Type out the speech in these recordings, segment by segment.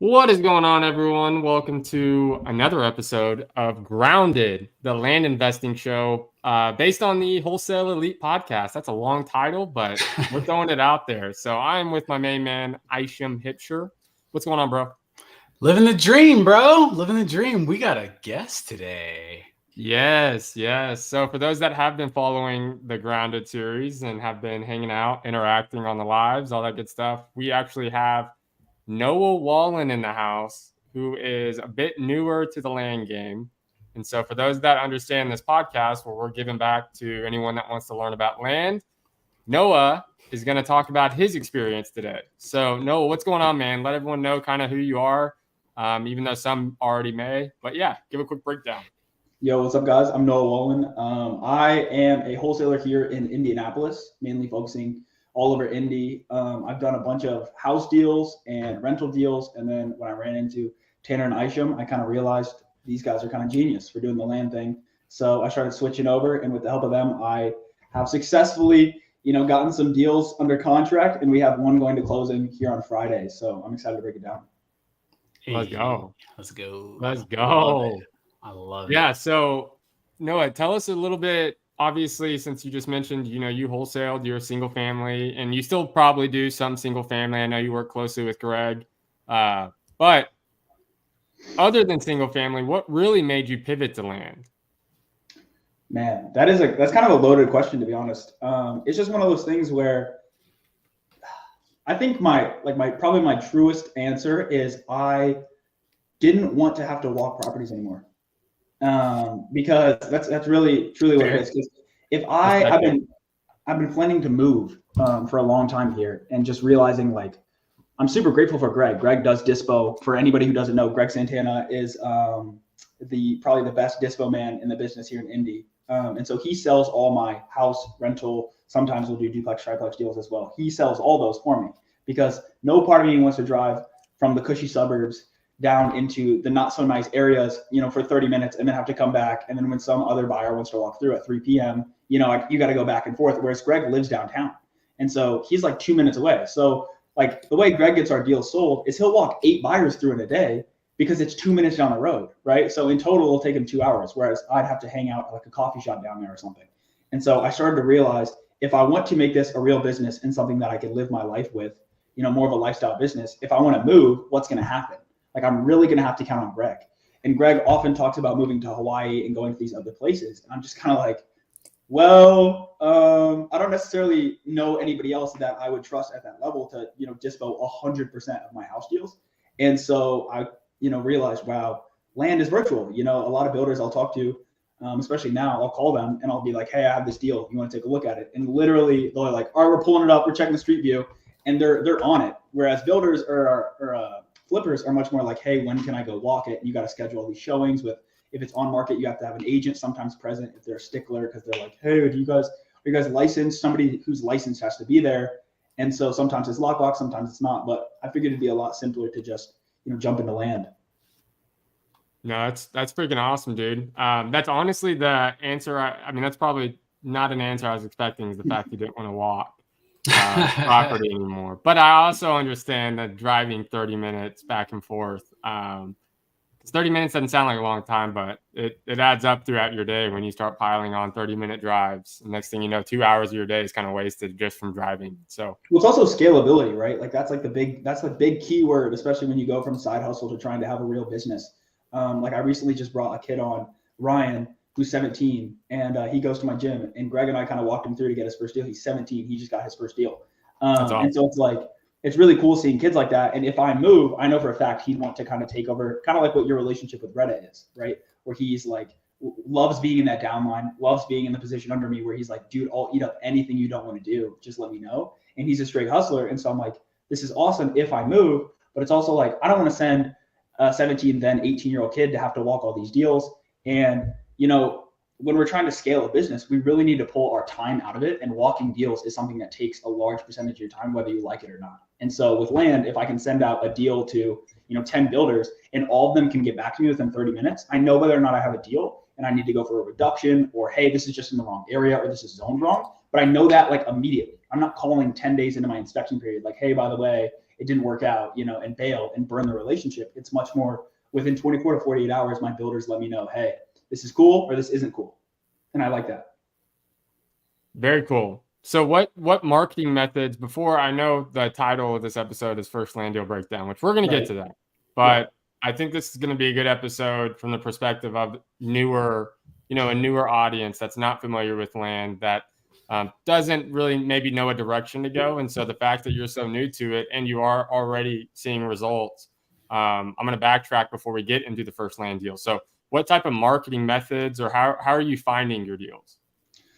What is going on, everyone? Welcome to another episode of Grounded, the land investing show based on the Wholesale Elite podcast. That's a long title, but we're throwing it out there. So I'm with my main man, Isham. What's going on, bro? Living the dream, bro. Living the dream. We got a guest today. Yes. So for those that have been following the Grounded series and have been hanging out, interacting on the lives, all that good stuff, we actually have Noah Wallen in the house, who is a bit newer to the land game. And so for those that understand this podcast, where we're giving back to anyone that wants to learn about land, Noah is going to talk about his experience today. So Noah, what's going on, man? Let everyone know kind of who you are, even though some already may. But yeah, give a quick breakdown. Yo, what's up, guys? I'm Noah Wallen. I am a wholesaler here in Indianapolis, mainly focusing all over Indy. I've done a bunch of house deals and rental deals. And then when I ran into Tanner and Isham, I kind of realized these guys are kind of genius for doing the land thing. So I started switching over, and with the help of them, I have successfully, gotten some deals under contract, and we have one going to closing here on Friday. So I'm excited to break it down. Hey, Let's go. Let's go. I love it. Yeah. So Noah, tell us a little bit. Obviously, since you just mentioned, you wholesaled, you're a single family, and you still probably do some single family. I know you work closely with Greg. But other than single family, what really made you pivot to land? Man, that's kind of a loaded question, to be honest. It's just one of those things where I think my truest answer is I didn't want to have to walk properties anymore. Because that's really truly what it is. Because if I've been planning to move for a long time here, and just realizing, like, I'm super grateful for Greg. Greg does dispo. For anybody who doesn't know, Greg Santana is probably the best dispo man in the business here in Indy. And so he sells all my house rental. Sometimes we'll do duplex, triplex deals as well. He sells all those for me, because no part of me wants to drive from the cushy suburbs down into the not so nice areas, for 30 minutes and then have to come back. And then when some other buyer wants to walk through at 3 p.m., you got to go back and forth. Whereas Greg lives downtown. And so he's like 2 minutes away. So like the way Greg gets our deals sold is he'll walk 8 buyers through in a day, because it's 2 minutes down the road, right? So in total, it'll take him 2 hours, whereas I'd have to hang out at like a coffee shop down there or something. And so I started to realize, if I want to make this a real business and something that I can live my life with, more of a lifestyle business, if I want to move, what's going to happen? Like, I'm really going to have to count on Greg. And Greg often talks about moving to Hawaii and going to these other places. And I'm just kind of like, well, I don't necessarily know anybody else that I would trust at that level to, dispo 100% of my house deals. And so I, realized, wow, land is virtual. A lot of builders I'll talk to, especially now, I'll call them and I'll be like, hey, I have this deal. You want to take a look at it? And literally they're like, all right, we're pulling it up. We're checking the street view, and they're on it. Whereas builders or flippers are much more like, hey, when can I go walk it? And you got to schedule all these showings with, if it's on market, you have to have an agent sometimes present if they're a stickler, because they're like, hey, are you guys licensed? Somebody who's licensed has to be there. And so sometimes it's lockbox, sometimes it's not. But I figured it'd be a lot simpler to just, jump into land. No, that's freaking awesome, dude. That's honestly the answer. I mean, that's probably not an answer I was expecting, is the fact you didn't want to walk property anymore. But I also understand that driving 30 minutes back and forth, 30 minutes doesn't sound like a long time, but it adds up throughout your day when you start piling on 30-minute drives. The next thing you know, 2 hours of your day is kind of wasted just from driving. So, well, it's also scalability, right? Like that's the big key word, especially when you go from side hustle to trying to have a real business. Like I recently just brought a kid on, Ryan, who's 17, and he goes to my gym, and Greg and I kind of walked him through to get his first deal. He's 17. He just got his first deal. Awesome. And so it's like, it's really cool seeing kids like that. And if I move, I know for a fact he'd want to kind of take over, kind of like what your relationship with Reddit is, right? Where he's like, loves being in that downline, loves being in the position under me, where he's like, dude, I'll eat up anything you don't want to do. Just let me know. And he's a straight hustler. And so I'm like, this is awesome if I move, but it's also like, I don't want to send a 17, then 18-year-old kid to have to walk all these deals. And, when we're trying to scale a business, we really need to pull our time out of it. And walking deals is something that takes a large percentage of your time, whether you like it or not. And so with land, if I can send out a deal to, 10 builders and all of them can get back to me within 30 minutes, I know whether or not I have a deal and I need to go for a reduction, or, hey, this is just in the wrong area, or this is zoned wrong. But I know that like immediately. I'm not calling 10 days into my inspection period like, hey, by the way, it didn't work out, and bail and burn the relationship. It's much more within 24 to 48 hours, my builders let me know, hey, this is cool or this isn't cool. And I like that. Very cool. So what marketing methods, before, I know the title of this episode is First Land Deal Breakdown, which we're going to get to that. But I think this is going to be a good episode from the perspective of a newer audience that's not familiar with land, that doesn't really maybe know a direction to go. And so the fact that you're so new to it and you are already seeing results, I'm going to backtrack before we get into the first land deal. So what type of marketing methods, or how are you finding your deals?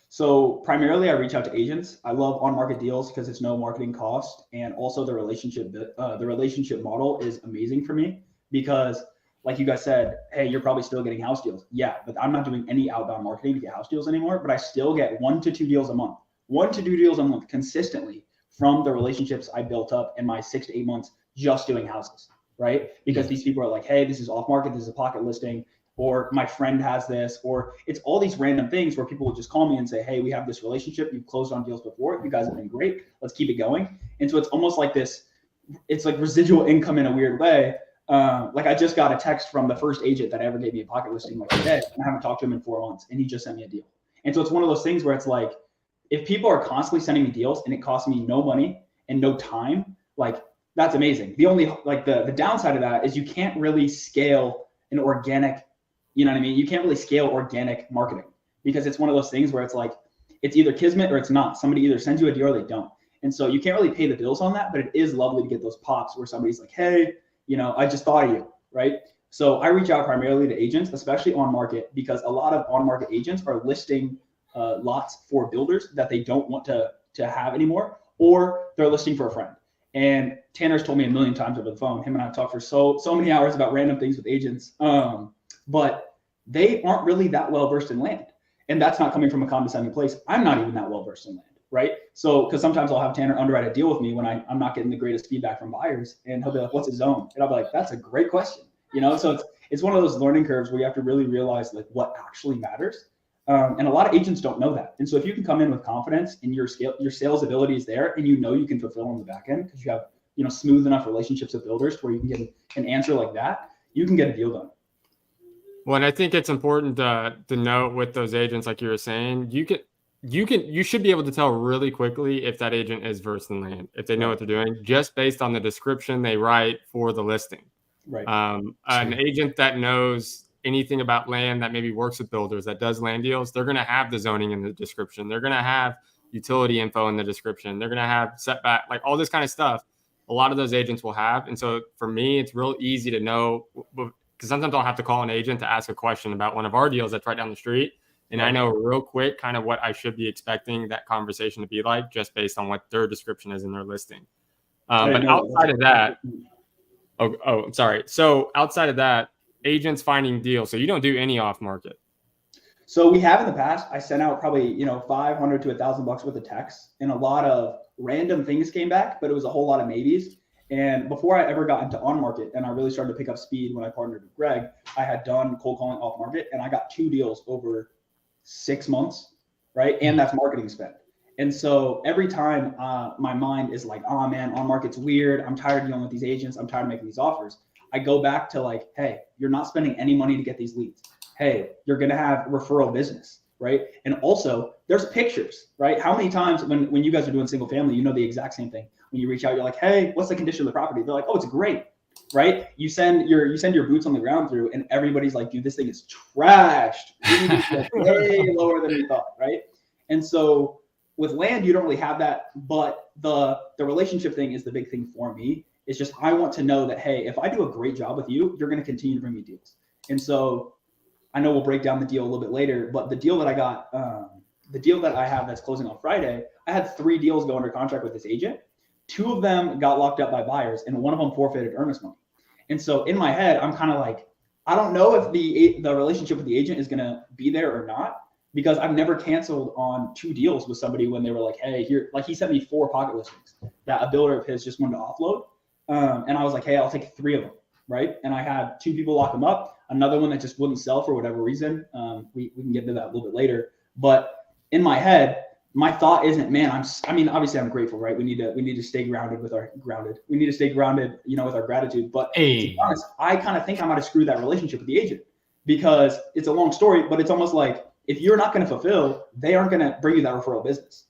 So primarily I reach out to agents. I love on-market deals because it's no marketing cost. And also the relationship model is amazing for me because, like you guys said, hey, you're probably still getting house deals. Yeah, but I'm not doing any outbound marketing to get house deals anymore, but I still get 1 to 2 deals a month, 1 to 2 deals a month consistently from the relationships I built up in my 6 to 8 months just doing houses, right? Because these people are like, hey, this is off market, this is a pocket listing, or my friend has this, or it's all these random things where people will just call me and say, hey, we have this relationship. You've closed on deals before. You guys have been great. Let's keep it going. And so it's almost like this, it's like residual income in a weird way. Like I just got a text from the first agent that ever gave me a pocket listing like today, and I haven't talked to him in 4 months, and he just sent me a deal. And so it's one of those things where it's like, if people are constantly sending me deals and it costs me no money and no time, like that's amazing. The only, like the downside of that is you can't really scale an organic, you know what I mean? You can't really scale organic marketing because it's one of those things where it's like, it's either kismet or it's not. Somebody either sends you a deal or they don't. And so you can't really pay the bills on that, but it is lovely to get those pops where somebody's like, hey, I just thought of you, right? So I reach out primarily to agents, especially on market, because a lot of on market agents are listing lots for builders that they don't want to have anymore, or they're listing for a friend. And Tanner's told me a million times over the phone. Him and I talk for so many hours about random things with agents. But they aren't really that well versed in land. And that's not coming from a condescending place. I'm not even that well versed in land, right? So, because sometimes I'll have Tanner underwrite a deal with me when I'm not getting the greatest feedback from buyers, and he'll be like, what's a zone? And I'll be like, that's a great question. So it's one of those learning curves where you have to really realize like what actually matters. And a lot of agents don't know that. And so if you can come in with confidence and your sales ability is there, and you can fulfill on the back end because you have, smooth enough relationships with builders to where you can get an answer like that, you can get a deal done. Well, and I think it's important to note with those agents, like you were saying, you should be able to tell really quickly if that agent is versed in land, if they know what they're doing, just based on the description they write for the listing. Right. An agent that knows anything about land, that maybe works with builders, that does land deals, they're going to have the zoning in the description. They're going to have utility info in the description. They're going to have setback, like all this kind of stuff. A lot of those agents will have. And so for me, it's real easy to know, because sometimes I'll have to call an agent to ask a question about one of our deals that's right down the street. And I know real quick kind of what I should be expecting that conversation to be like, just based on what their description is in their listing. But outside of that, I'm sorry. So outside of that, agents finding deals. So you don't do any off market. So we have in the past. I sent out probably $500 to $1,000 worth of texts, and a lot of random things came back, but it was a whole lot of maybes. And before I ever got into on market, and I really started to pick up speed when I partnered with Greg, I had done cold calling off market, and I got 2 deals over 6 months, right? And that's marketing spend. And so every time my mind is like, oh man, on market's weird. I'm tired of dealing with these agents. I'm tired of making these offers. I go back to like, hey, you're not spending any money to get these leads. Hey, you're going to have referral business, right? And also there's pictures, right? How many times when you guys are doing single family, the exact same thing. When you reach out, you're like, hey, what's the condition of the property? They're like, oh, it's great, right? You send your boots on the ground through, and everybody's like, dude, this thing is trashed. Way lower than we thought, right? And so with land, you don't really have that, but the relationship thing is the big thing for me. It's just, I want to know that, hey, if I do a great job with you, you're going to continue to bring me deals. And so I know we'll break down the deal a little bit later, but the deal that I got, the deal that I have that's closing on Friday, I had 3 deals go under contract with this agent. 2 of them got locked up by buyers, and 1 of them forfeited earnest money. And so in my head, I'm kind of like, I don't know if the relationship with the agent is going to be there or not, because I've never canceled on 2 deals with somebody when they were like, hey, here, like he sent me 4 pocket listings that a builder of his just wanted to offload. And I was like, hey, I'll take 3 of them, right? And I had 2 people lock them up. Another one that just wouldn't sell for whatever reason. We can get into that a little bit later. But in my head, my thought isn't, man, I mean, obviously I'm grateful, right? We need to stay grounded with our grounded. We need to stay grounded, with our gratitude. But to be honest, I kind of think I might have screwed that relationship with the agent, because it's a long story, but it's almost like if you're not going to fulfill, they aren't going to bring you that referral business.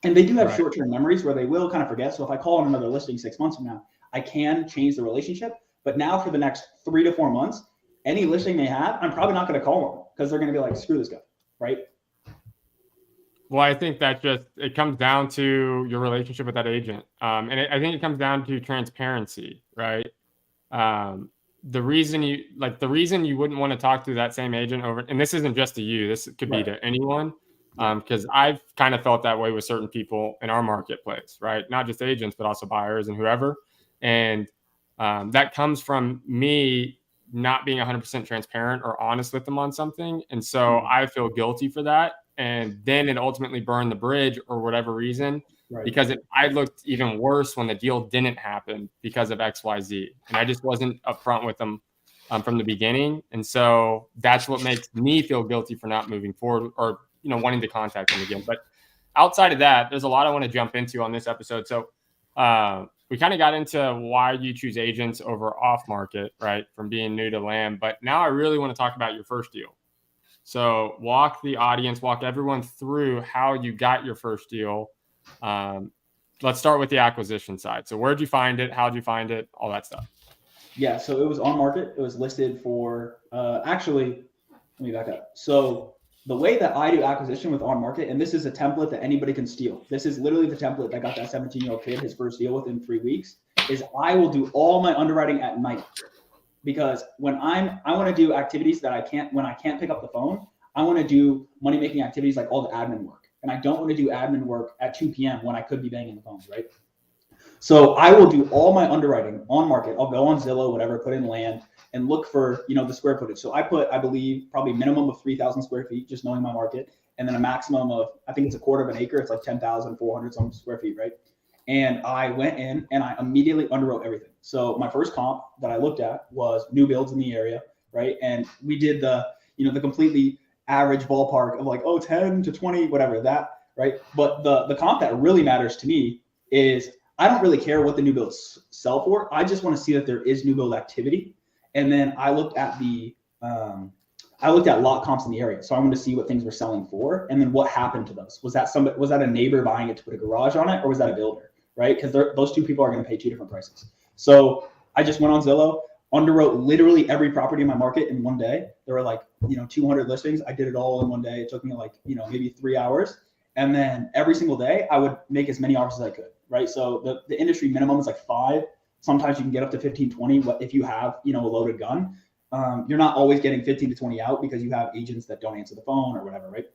And they do have short-term memories where they will kind of forget. So if I call on another listing 6 months from now, I can change the relationship. But now for the next 3 to 4 months, any listing they have, I'm probably not going to call them, because they're going to be like, screw this guy, right? Well, I think that it comes down to your relationship with that agent. And I think it comes down to transparency, right? The reason you wouldn't want to talk to that same agent over, and this isn't just to you, this could be to anyone. Because I've kind of felt that way with certain people in our marketplace, right? Not just agents, but also buyers and whoever. And that comes from me not being 100% transparent or honest with them on something. And so I feel guilty for that. And then it ultimately burned the bridge or whatever reason, because I looked even worse when the deal didn't happen because of XYZ. And I just wasn't upfront with them from the beginning. And so that's what makes me feel guilty for not moving forward or, wanting to contact them again. But outside of that, there's a lot I want to jump into on this episode. So we kind of got into why you choose agents over off market, right? From being new to land. But now I really want to talk about your first deal. So walk everyone through how you got your first deal. Let's start with the acquisition side. So where'd you find it? How'd you find it? All that stuff. Yeah, so it was on market. It was listed for, actually, let me back up. So the way that I do acquisition with on market, and this is a template that anybody can steal. This is literally the template that got that 17-year-old kid his first deal within 3 weeks, is I will do all my underwriting at night. Because when I want to do activities that when I can't pick up the phone, I want to do money making activities like all the admin work. And I don't want to do admin work at 2 p.m. when I could be banging the phones, right? So I will do all my underwriting on market. I'll go on Zillow, whatever, put in land and look for, the square footage. So I put, I believe, probably minimum of 3,000 square feet, just knowing my market. And then a maximum of, I think it's a quarter of an acre. It's like 10,400 some square feet, right? And I went in and I immediately underwrote everything. So my first comp that I looked at was new builds in the area, right? And we did the completely average ballpark of like, 10 to 20, whatever that, right? But the comp that really matters to me is I don't really care what the new builds sell for. I just want to see that there is new build activity. And then I looked at lot comps in the area. So I wanted to see what things were selling for, and then what happened to those. Was that a neighbor buying it to put a garage on it, or was that a builder, right? Because those two people are going to pay two different prices. So I just went on Zillow, underwrote literally every property in my market in one day. There were 200 listings. I did it all in one day. It took me maybe 3 hours. And then every single day I would make as many offers as I could, right? So the industry minimum is 5. Sometimes you can get up to 15, 20 if you have, a loaded gun. You're not always getting 15 to 20 out because you have agents that don't answer the phone or whatever, right?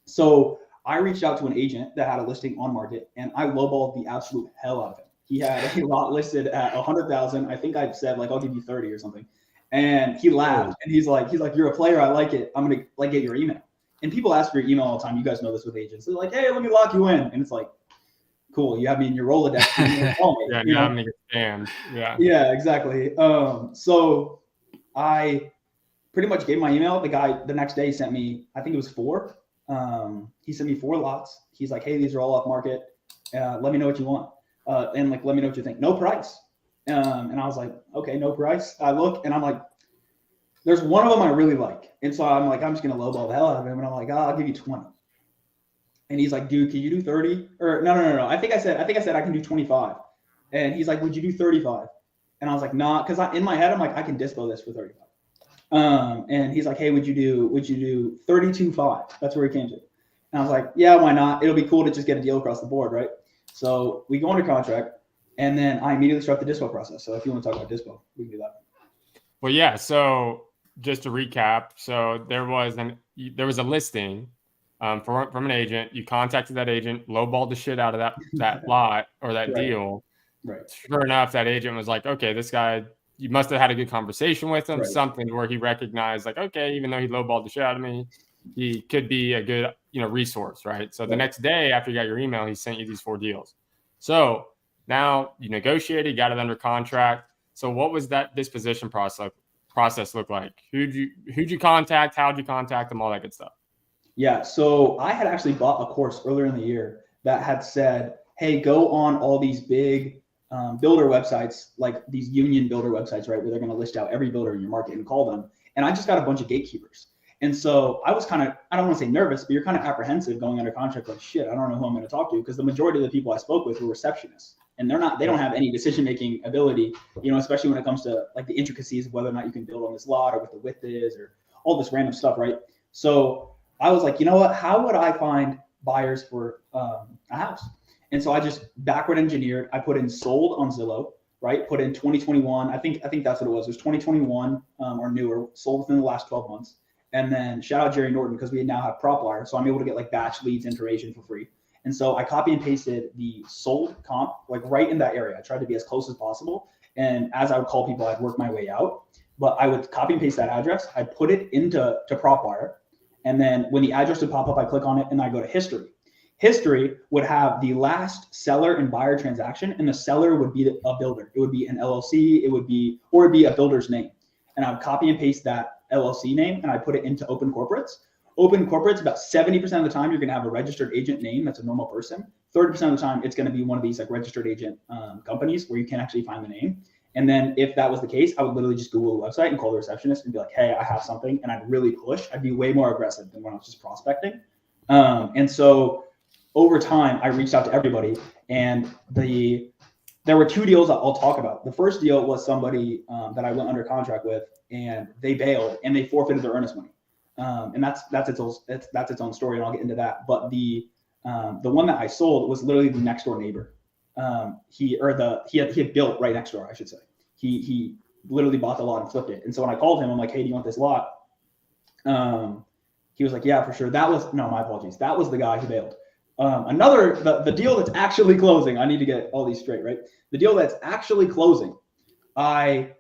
So I reached out to an agent that had a listing on market, and I lowballed the absolute hell out of him. He had a lot listed at 100,000. I think I said I'll give you 30 or something. And he laughed and he's like, you're a player. I like it. I'm going to get your email. And people ask for your email all the time. You guys know this with agents. They're like, hey, let me lock you in. And it's like, cool. You have me in your Rolodex. Yeah, now I'm going to get scammed. Yeah. Yeah, exactly. So I pretty much gave my email. The guy, the next day, he sent me, I think it was 4. He sent me 4 lots. He's like, hey, these are all off market. Let me know what you want. And let me know what you think. No price. And I was like, okay, no price. I look and I'm like, there's one of them I really like. And so I'm like, I'm just going to lowball the hell out of him. And I'm like, I'll give you 20. And he's like, dude, can you do 30? Or no. I think I said I can do 25. And he's like, would you do 35? And I was like, nah, because in my head, I'm like, I can dispo this for 35. And he's like, hey, would you do 32.5? That's where he came to. And I was like, yeah, why not? It'll be cool to just get a deal across the board, right? So we go under contract, and then I immediately start the dispo process. So if you want to talk about dispo, we can do that. Well, yeah. So just to recap, so there was a listing from an agent. You contacted that agent, lowballed the shit out of that lot or that deal. Right. Sure enough, that agent was like, okay, this guy, you must have had a good conversation with him, something where he recognized okay, even though he lowballed the shit out of me, he could be a good, resource, right? So the next day after you got your email, he sent you these 4 deals. So now you negotiated, got it under contract. So what was that disposition process look like? Who'd you contact? How'd you contact them? All that good stuff. Yeah. So I had actually bought a course earlier in the year that had said, hey, go on all these big builder websites, like these union builder websites, right, where they're going to list out every builder in your market and call them. And I just got a bunch of gatekeepers. And so I was kind of, I don't want to say nervous, but you're kind of apprehensive going under contract, like, shit, I don't know who I'm going to talk to, because the majority of the people I spoke with were receptionists. And they don't have any decision-making ability, especially when it comes to like the intricacies of whether or not you can build on this lot or what the width is or all this random stuff, right? So I was like, you know what, how would I find buyers for a house? And so I just backward engineered. I put in sold on Zillow, right? Put in 2021. I think that's what it was. It was 2021 or newer, sold within the last 12 months. And then shout out Jerry Norton, because we now have PropWire. So I'm able to get like batch leads information for free. And so I copy and pasted the sold comp like right in that area. I tried to be as close as possible. And as I would call people, I'd work my way out. But I would copy and paste that address. I'd put it into PropWire. And then when the address would pop up, I click on it and I go to history. History would have the last seller and buyer transaction, and the seller would be a builder. It would be an LLC, or it'd be a builder's name. And I would copy and paste that LLC name and I put it into open corporates. Open corporates, about 70% of the time, you're going to have a registered agent name that's a normal person. 30% of the time, it's going to be one of these like registered agent companies where you can actually find the name. And then if that was the case, I would literally just Google the website and call the receptionist and be like, hey, I have something. And I'd really push. I'd be way more aggressive than when I was just prospecting. And so over time, I reached out to everybody. And there were two deals that I'll talk about. The first deal was somebody that I went under contract with, and they bailed and they forfeited their earnest money. And that's its own story, and I'll get into that. But the one that I sold was literally the next door neighbor. He had built right next door, I should say. He literally bought the lot and flipped it. And so when I called him, I'm like, hey, do you want this lot? He was like, yeah, for sure. My apologies. That was the guy who bailed. The deal that's actually closing, I need to get all these straight, right? The deal that's actually closing, I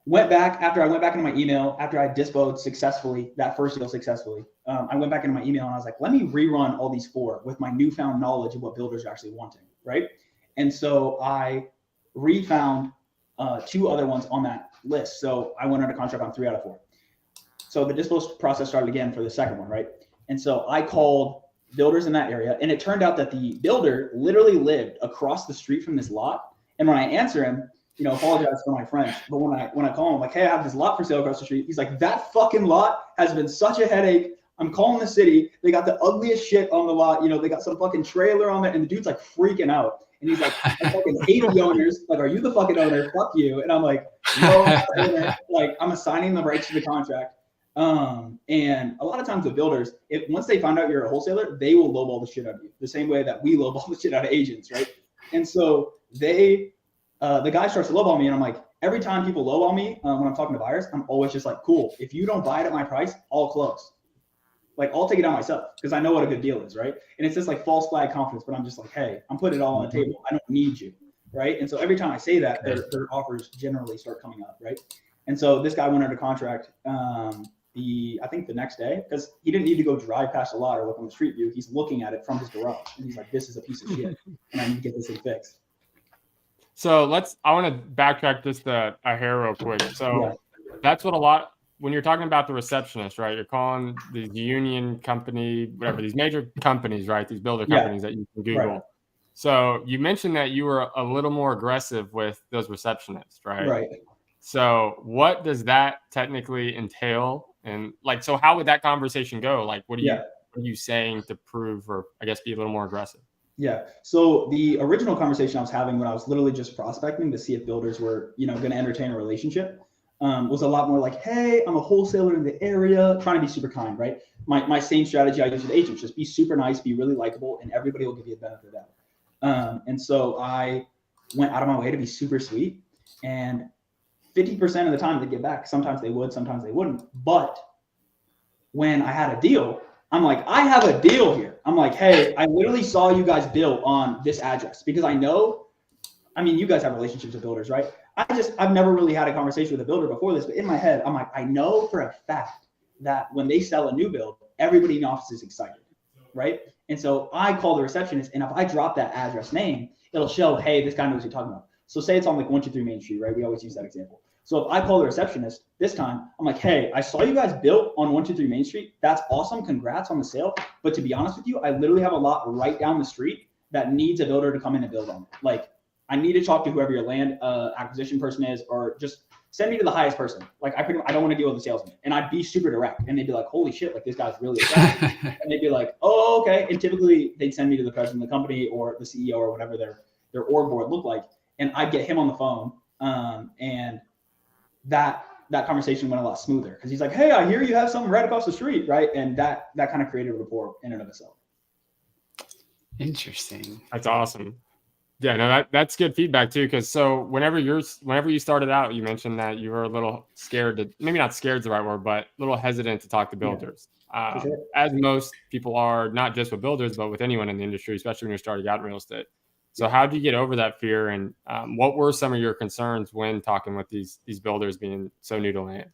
went back into my email after I disposed successfully, that first deal successfully. I went back into my email and I was like, let me rerun all these four with my newfound knowledge of what builders are actually wanting, right? And so I refound two other ones on that list. So I went under contract on 3 out of 4. So the dispose process started again for the second one, right? And so I called builders in that area, and it turned out that the builder literally lived across the street from this lot. And when I answer him, apologize for my French, but when I call him, like, hey, I have this lot for sale across the street. He's like, that fucking lot has been such a headache. I'm calling the city. They got the ugliest shit on the lot. They got some fucking trailer on there, and the dude's like freaking out. And he's like, I fucking hate the owners. Like, are you the fucking owner? Fuck you. And I'm like, no, I'm not the owner. Like, I'm assigning the rights to the contract. And a lot of times with builders, once they find out you're a wholesaler, they will lowball the shit out of you, the same way that we lowball the shit out of agents, right? And so the guy starts to lowball me, and I'm like, every time people lowball me when I'm talking to buyers, I'm always just like, cool, if you don't buy it at my price, I'll close. Like, I'll take it out myself because I know what a good deal is, right? And it's this like false flag confidence, but I'm just like, hey, I'm putting it all on the table. I don't need you, right? And so every time I say that, their offers generally start coming up, right? And so this guy went under contract I think the next day, because he didn't need to go drive past a lot or look on the street view. He's looking at it from his garage, and he's like, this is a piece of shit, and I need to get this thing fixed. So I want to backtrack just a hair real quick. So that's what when you're talking about the receptionist, right? You're calling the union company, whatever, these major companies, right? These builder companies that you can Google. Right. So you mentioned that you were a little more aggressive with those receptionists, right? Right. So what does that technically entail? And like, so how would that conversation go? Like, what are you saying to prove, or I guess be a little more aggressive? Yeah. So the original conversation I was having when I was literally just prospecting to see if builders were, going to entertain a relationship, was a lot more like, hey, I'm a wholesaler in the area, trying to be super kind, right? My same strategy I use with agents, just be super nice, be really likable, and everybody will give you a benefit of that. And so I went out of my way to be super sweet, and 50% of the time they get back. Sometimes they would, sometimes they wouldn't. But when I had a deal, I'm like, I have a deal here. I'm like, hey, I literally saw you guys build on this address, because you guys have relationships with builders, right? I've never really had a conversation with a builder before this, but in my head, I'm like, I know for a fact that when they sell a new build, everybody in the office is excited, right? And so I call the receptionist, and if I drop that address name, it'll show, hey, this guy knows what you're talking about. So say it's on like 123 Main Street, right? We always use that example. So if I call the receptionist this time, I'm like, hey, I saw you guys built on 123 Main Street. That's awesome. Congrats on the sale. But to be honest with you, I literally have a lot right down the street that needs a builder to come in and build on it. Like, I need to talk to whoever your land acquisition person is, or just send me to the highest person. Like, I don't want to deal with the salesman. And I'd be super direct. And they'd be like, holy shit, like, this guy's really attractive. And they'd be like, oh, okay. And typically they'd send me to the president of the company or the CEO or whatever their org board looked like. And I'd get him on the phone. And that conversation went a lot smoother because he's like, hey, I hear you have something right across the street, right? And that kind of created a rapport in and of itself. Interesting. That's awesome. Yeah, no, that's good feedback too. Because so whenever you started out, you mentioned that you were a little scared to, maybe not scared is the right word, but a little hesitant to talk to builders. Sure. As most people are, not just with builders, but with anyone in the industry, especially when you're starting out in real estate. So how did you get over that fear, and what were some of your concerns when talking with these builders being so new to land?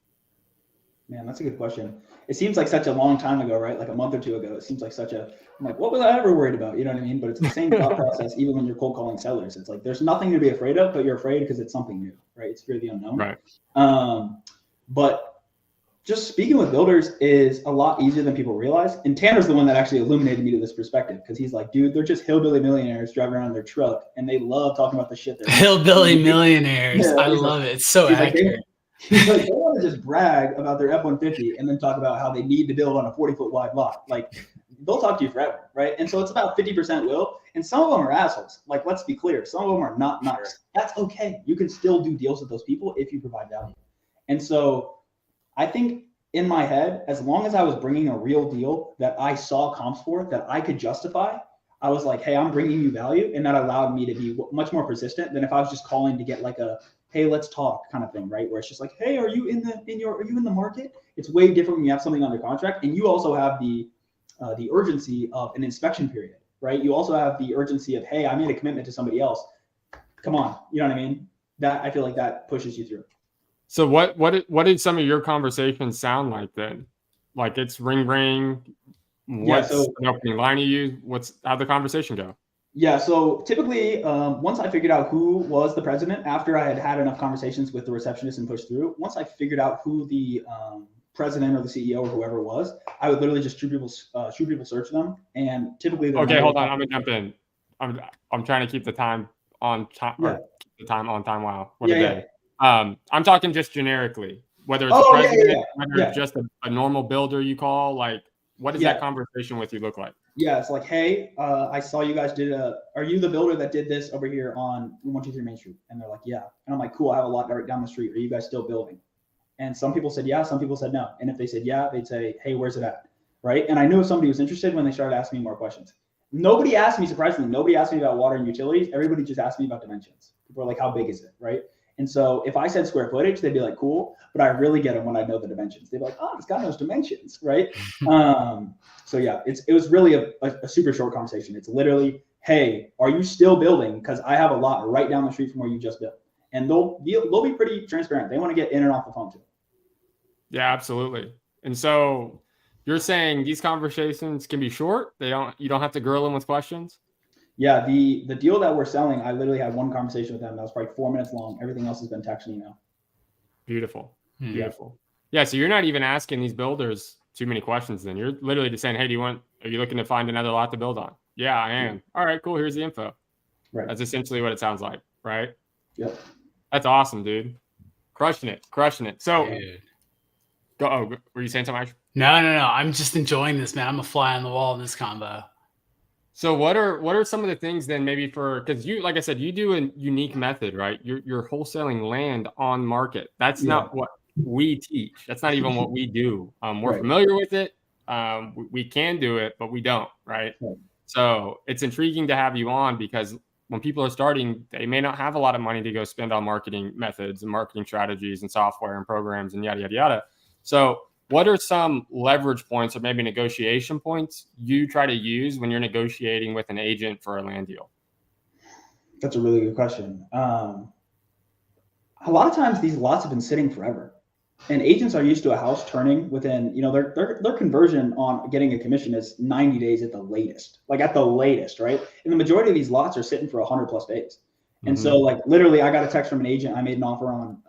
Man, that's a good question. It seems like such a long time ago, right? Like a month or two ago. It seems like I'm like, what was I ever worried about? You know what I mean? But it's the same thought process even when you're cold calling sellers. It's like there's nothing to be afraid of, but you're afraid because it's something new, right? It's fear of the unknown. Right. But just speaking with builders is a lot easier than people realize. And Tanner's the one that actually illuminated me to this perspective because he's like, dude, they're just hillbilly millionaires driving around in their truck and they love talking about the shit they're hillbilly millionaires. Yeah, I love it. It's so accurate. He's like, they want to just brag about their F-150 and then talk about how they need to build on a 40-foot wide lot. Like, they'll talk to you forever, right? And so it's about 50% will. And some of them are assholes. Like, let's be clear. Some of them are not nice. That's okay. You can still do deals with those people if you provide value. And so I think in my head, as long as I was bringing a real deal that I saw comps for, that I could justify, I was like, hey, I'm bringing you value. And that allowed me to be much more persistent than if I was just calling to get like a, hey, let's talk kind of thing, right? Where it's just like, hey, are you in the market? It's way different when you have something under contract. And you also have the urgency of an inspection period, right? You also have the urgency of, hey, I made a commitment to somebody else. Come on. You know what I mean? That, I feel like that pushes you through. So what did some of your conversations sound like then? Like it's ring. What's an opening line you use? How'd the conversation go? Yeah, so typically, once I figured out who was the president, after I had enough conversations with the receptionist and pushed through, once I figured out who the president or the CEO or whoever was, I would literally just shoot people search them, and typically. Okay, hold on. I'm gonna jump in. I'm trying to keep the time on time. Yeah. The time on time. Wow. What a day. I'm talking just generically, whether it's the president, whether it's just a normal builder you call. Like, what does that conversation with you look like? Yeah, it's like, hey, I saw you guys are you the builder that did this over here on 123 Main Street? And they're like, yeah. And I'm like, cool, I have a lot right down the street. Are you guys still building? And some people said yeah, some people said no. And if they said yeah, they'd say, hey, where's it at? Right? And I knew if somebody was interested when they started asking me more questions. Nobody asked me, surprisingly, nobody asked me about water and utilities. Everybody just asked me about dimensions. People are like, how big is it? Right? And so if I said square footage, they'd be like, cool. But I really get them when I know the dimensions. They'd be like, oh, it's got those dimensions, right? So yeah, it was really a super short conversation. It's literally, hey, are you still building? Because I have a lot right down the street from where you just built. And they'll be pretty transparent. They want to get in and off the phone too. Yeah, absolutely. And so you're saying these conversations can be short? You don't have to grill them with questions? Yeah, the deal that we're selling, I literally had one conversation with them that was probably 4 minutes long. Everything else has been text and email. Beautiful. Yeah, so you're not even asking these builders too many questions then. You're literally just saying, hey, are you looking to find another lot to build on? Yeah, I am. All right, cool. Here's the info. Right. That's essentially what it sounds like, right? Yep. That's awesome, dude. Crushing it. So, were you saying something? No. I'm just enjoying this, man. I'm a fly on the wall in this combo. So what are some of the things then maybe because you, like I said, you do a unique method, right? You're wholesaling land on market. That's not what we teach. That's not even what we do. We're familiar with it. We can do it, but we don't, right? So it's intriguing to have you on because when people are starting, they may not have a lot of money to go spend on marketing methods and marketing strategies and software and programs and yada, yada, yada. So what are some leverage points or maybe negotiation points you try to use when you're negotiating with an agent for a land deal? That's a really good question. A lot of times these lots have been sitting forever. And agents are used to a house turning within, their conversion on getting a commission is 90 days at the latest, right? And the majority of these lots are sitting for 100+ days. And so like literally I got a text from an agent I made an offer on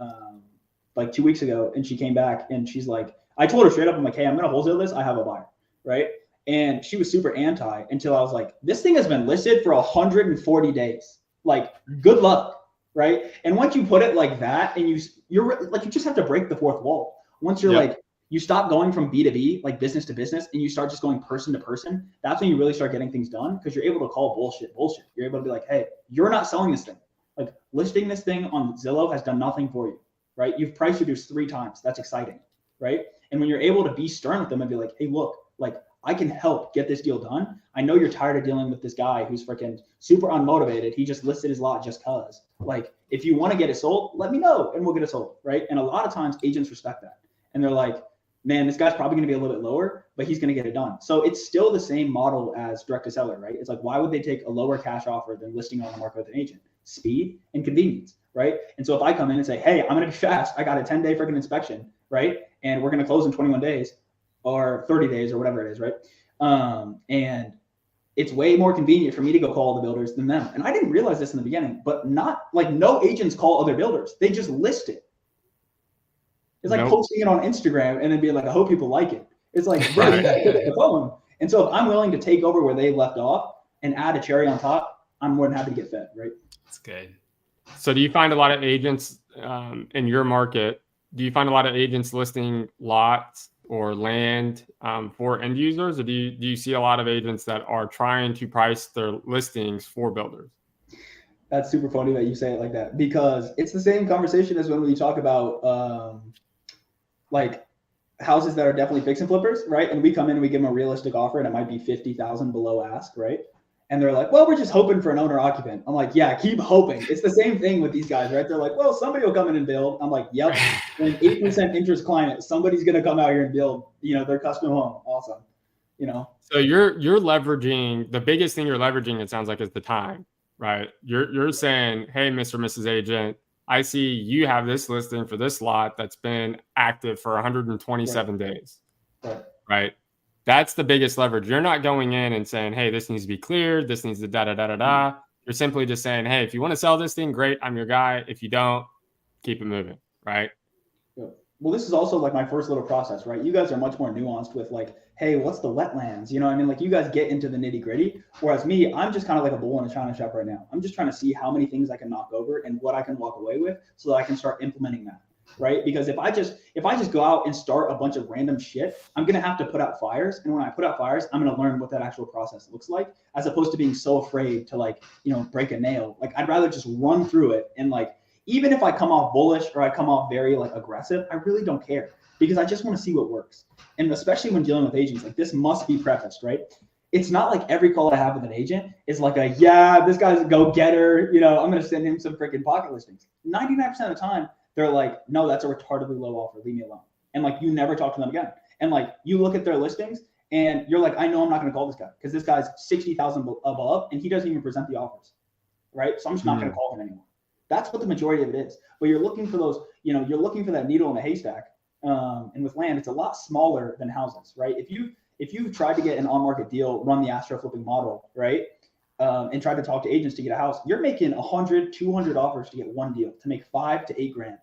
like 2 weeks ago, and she came back and she's like, I told her straight up, I'm like, hey, I'm gonna wholesale this. I have a buyer, right? And she was super anti until I was like, this thing has been listed for 140 days. Like, good luck, right? And once you put it like that, and you're like, you just have to break the fourth wall. Once you're like, you stop going from B2B, like business to business, and you start just going person to person. That's when you really start getting things done, because you're able to call bullshit. You're able to be like, hey, you're not selling this thing. Like, listing this thing on Zillow has done nothing for you, right? You've price reduced 3 times. That's exciting, right? And when you're able to be stern with them and be like, hey, look, like, I can help get this deal done. I know you're tired of dealing with this guy who's freaking super unmotivated. He just listed his lot just cause. Like, if you want to get it sold, let me know and we'll get it sold, right? And a lot of times agents respect that. And they're like, man, this guy's probably going to be a little bit lower, but he's going to get it done. So it's still the same model as direct to seller, right? It's like, why would they take a lower cash offer than listing on the market with an agent? Speed and convenience, right? And so if I come in and say, hey, I'm going to be fast, I got a 10-day freaking inspection, right? And we're going to close in 21 days or 30 days or whatever it is, right? And it's way more convenient for me to go call the builders than them. And I didn't realize this in the beginning, but not like, no agents call other builders. They just list it. It's like posting it on Instagram and then being like, I hope people like it. It's like, the phone. And so if I'm willing to take over where they left off and add a cherry on top, I'm more than happy to get fed, right? That's good. So do you find a lot of agents in your market, do you find a lot of agents listing lots or land for end users? Or do you see a lot of agents that are trying to price their listings for builders? That's super funny that you say it like that, because it's the same conversation as when we talk about like houses that are definitely fix and flippers, right? And we come in and we give them a realistic offer and it might be 50,000 below ask, right? And they're like, well, we're just hoping for an owner occupant. I'm like, yeah, keep hoping. It's the same thing with these guys, right? They're like, well, somebody will come in and build. I'm like, yep, in 8% interest climate, somebody's going to come out here and build, their custom home. Awesome. So you're leveraging, the biggest thing you're leveraging, it sounds like, is the time, right? You're saying, hey, Mr. or Mrs. Agent, I see you have this listing for this lot that's been active for 127 days, right? That's the biggest leverage. You're not going in and saying, hey, this needs to be cleared. This needs to da-da-da-da-da. You're simply just saying, hey, if you want to sell this thing, great, I'm your guy. If you don't, keep it moving, right? Well, this is also like my first little process, right? You guys are much more nuanced with like, hey, what's the wetlands? You know what I mean? Like, you guys get into the nitty gritty. Whereas me, I'm just kind of like a bull in a china shop right now. I'm just trying to see how many things I can knock over and what I can walk away with so that I can start implementing that, right? Because if I just go out and start a bunch of random shit, I'm going to have to put out fires. And when I put out fires, I'm going to learn what that actual process looks like, as opposed to being so afraid to like, break a nail. Like, I'd rather just run through it. And like, even if I come off bullish or I come off very like aggressive, I really don't care, because I just want to see what works. And especially when dealing with agents, like, this must be prefaced, right? It's not like every call I have with an agent is like this guy's a go-getter. I'm going to send him some freaking pocket listings. 99% of the time, they're like, no, that's a retardedly low offer. Leave me alone. And like, you never talk to them again. And like, you look at their listings and you're like, I know I'm not going to call this guy because this guy's 60,000 above and he doesn't even present the offers, right? So I'm just not going to call him anymore. That's what the majority of it is. But you're looking for those, you're looking for that needle in the haystack. And with land, it's a lot smaller than houses, right? If you've tried to get an on-market deal, run the Astro flipping model, right? And try to talk to agents to get a house, you're making 100, 200 offers to get one deal, to make 5 to 8 grand,